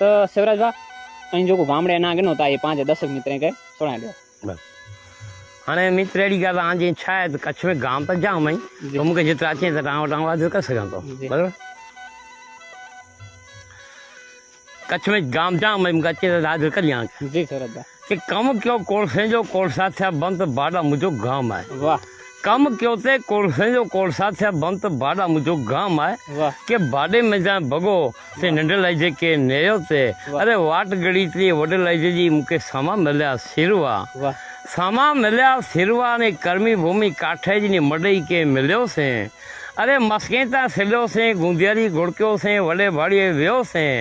तो शिवराज भा अहीं जो गामड़े ना गिनो ता ये 5-10 मित्र के सुना दो हाणे मित्र अहिड़ी ॻाल्हि आहे जीअं छा आहे त कच्छ में गांव त जाम आहिनि त मूंखे जेतिरा अचे त तव्हां वटि आवाज़ करे सघां थो बराबरि कच्छ में गांव जाम आहिनि मूंखे अचे त आवाज़ करियां जी शिवराज भा कि कम कयो कोलसे जो कोलसा थिया बंद बाड़ा मुंहिंजो गाम आहे वाह कम कयो ते कोलसे जो कोलसा थिया बंद बाड़ा मुंहिंजो गाम आहे वाह के बाड़े में जा भॻो से नंढ लाइजे के नेयो ते अरे वाट गड़ी थी वॾे लाइजे जी मूंखे सामा मिलिया सिरवा वाह सामा मिलिया सिरवा ने कर्मी भूमि काठे जी मडई के मिलियोसीं अरे मस्के तां सिलियोसीं गुंदियारी गुड़कियोसीं वॾे भाड़ीअ वियोसीं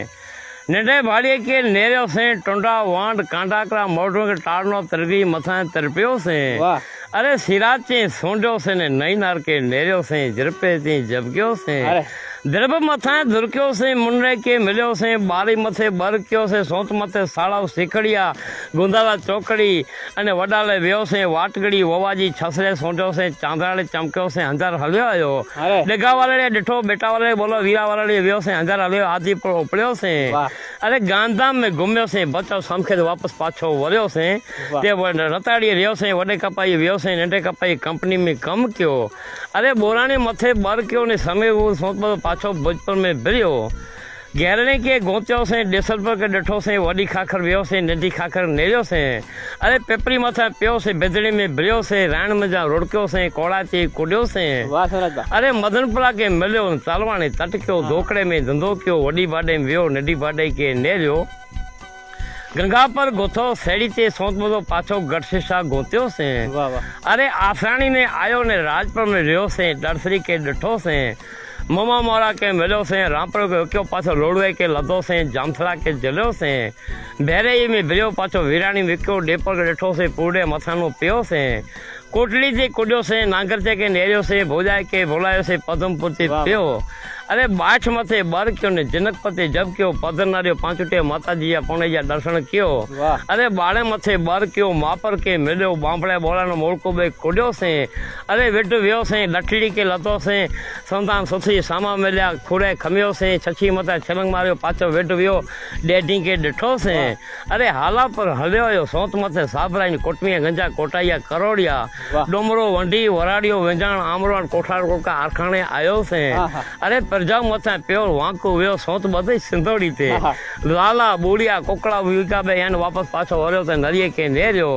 नंढे भाड़ीअ के नेरियोसीं टुंडा वांड कांडाकड़ा मोटरों के टाड़नो तरगी मथां तरपियोसीं वाह अरे सिराचे सोंडियोसीं ने नई नार के नेरियोसीं जिरपे ते जबकियोसीं अरे दिरब मथां दुरकियोसीं मुंडे के मिलियोसीं ॿारी मथे बर कयोसीं सोंत मथे साड़ा सिखड़िया गुंदाला चौकड़ी अने वॾाले वियोसीं वाटगड़ी ववाजी छसरे सोंडियोसीं चांदराले चमकियोसीं हंधर हलियो आयो अरे डेगा वाले ॾिठो बेटा वाले बोलो वीरा वाले वियोसीं हंधर हलियो आदि उपड़ियोसीं अरे गांधीधाम में घुमियोसीं बचो समखे तो वापसि पाछो वरियोसीं ते रताड़ी रहियोसीं वॾे कपाई वियोसीं नंढे कपाई कंपनी में कमु कयो अरे बोराणी मथे बर कयो ने समय सोच पाछो भोजपुर में बिरियो गहरणे के गोतियोसीं ॾिसलपुर के ॾिठोसीं वॾी खाखर वियोसीं नंढी खाखर नेरियोसीं अरे पेपरी मथां पियोसीं बिजड़ी में बिरियोसीं राण में जा रुड़कियोसीं कोड़ाची कुॾियोसीं वाह शिवराज भा अरे मदनपुरा के मिलियो तालवाणी तटकियो धोकड़े में धंधो कयो वॾी बाडे में वियो नंढी बाडे के नेरियो गंगा पर गोथो सेड़ी ते सोच बदो पाछो गढ़शिशा गोतियोसीं वाह वाह अरे आसानी ने आयो ने राजपुर में रहियोसीं डरसरी के ॾिठोसीं ममा मोरा के मिलियोसीं रामपुर के हिकियो पाछो लोड़वे के लधोसीं जामथड़ा के जलियोसीं भेरई में बिरियो पाछो वीराणी विकियो डेपर के ॾिठोसीं पूड़े मथानो पियोसीं कोटली ते कुॾियोसीं नागरचे के नेरियोसीं भोजाए के भोलायोसीं पदमपुर ते पियो अरे बाछ मथे बर कयो ने जनकपत ते जब कयो पदर नारियो पांचुटे माता जी या पौणे जा दर्शन कयो अरे बाड़े मथे बर कयो मापर के मिलियो बांभड़े बोलानो मोड़को बे कुॾियोसीं अरे विट वियोसीं लठड़ी के लथोसीं संतान सुथी सामा मिलिया खुड़े खमियोसीं छछी मथे छलंग मारियो पाछो विट वियो ॾेढी के ॾिठोसीं अरे हाला पर हलियो हुयो सोत मथे साबराई कोटमीअ गंजा कोटाइया करोड़िया डोमरो वंडी वराड़ियो वेंजाण आमरो कोठार कोका आरखाणे आयोसीं अरे प्रजा मथा प्योर वांको वियो सोत बधई सिंधोड़ी ते लाला बूढ़िया कोकड़ा विका बे यान वापस पाछो वरियो त नरिये के नेरियो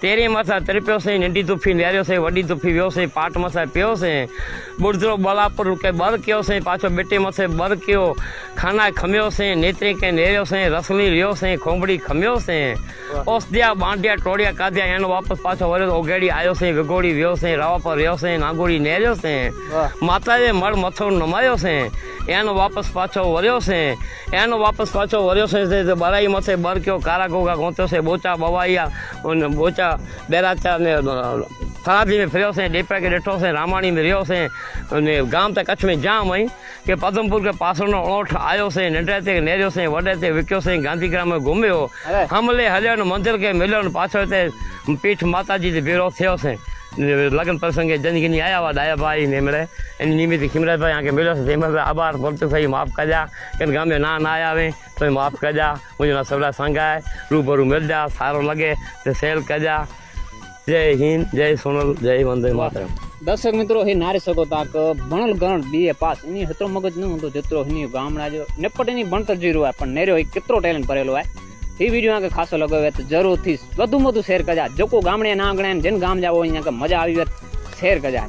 तेरी मथा तिरपियोसीं नंढी तुफी नेरियोसीं वॾी तुफी वियोसीं पाट मथा पियोसीं बुढ़दरो बलापुर के बर कयोसीं पाछो बेटे मथे बर कयो खाना खमियोसीं नेत्रे के नेरियोसीं रसली रियोसीं खोंबड़ी खमियोसीं ओसदिया बांडिया टोड़िया कादिया यान वापस पाछो वरियो ओगेड़ी आयोसीं विगोड़ी वियोसीं रावा पर रियोसीं नागोड़ी नेरियोसीं माता जे मड़ मथो नमायोसीं यान वापस पाछो वरियोसीं यान वापस पाछो वरियोसीं ते बराई मथे बर कयो कारा गोगा गोतियोसीं बोचा बवाइया बोचा बेराचा ने थरादी में फिरियोसीं डेपा के ॾिठोसीं रामाणी में रहियोसीं गांव त कच्छ में जाम आई के पदमपुर के पासनो ओठ आयोसीं नंढे ते नेरियोसीं वॾे ते विकियोसीं गांधीग्राम में घुमियो हमले हलियो न मंदिर के मिलियो न पाछो हिते पीठ माता जी ते बीरो थियोसीं लगन प्रसंगे जनगिनी आया हुआ डाया भाई नेमड़े इन निमित खिमराज भाई यहाँ के मिलो से तेमल आभार बोलते सही माफ़ कजा कि गाँव में ना आया वे तो माफ़ कजा मुझे ना सबला संग है रूबरू मिल जा सारो लगे तो सेल कजा जय हिंद जय सोनल जय वंदे मातरम दर्शक मित्रों ही नारी सको ताक भणल गण बीए पास इन हेतरो मगज न होतो जेतरो हिनी गामड़ा जो नेपटनी भणतर जीरो है पण नेरो केतरो टैलेंट भरेलो है ये वीडियो के खासो लगो है तो जरूर थी वधु शेयर कजा जो गामड़े ना गणे जिन गाम जाओ अहीं मजा आई शेयर कजा।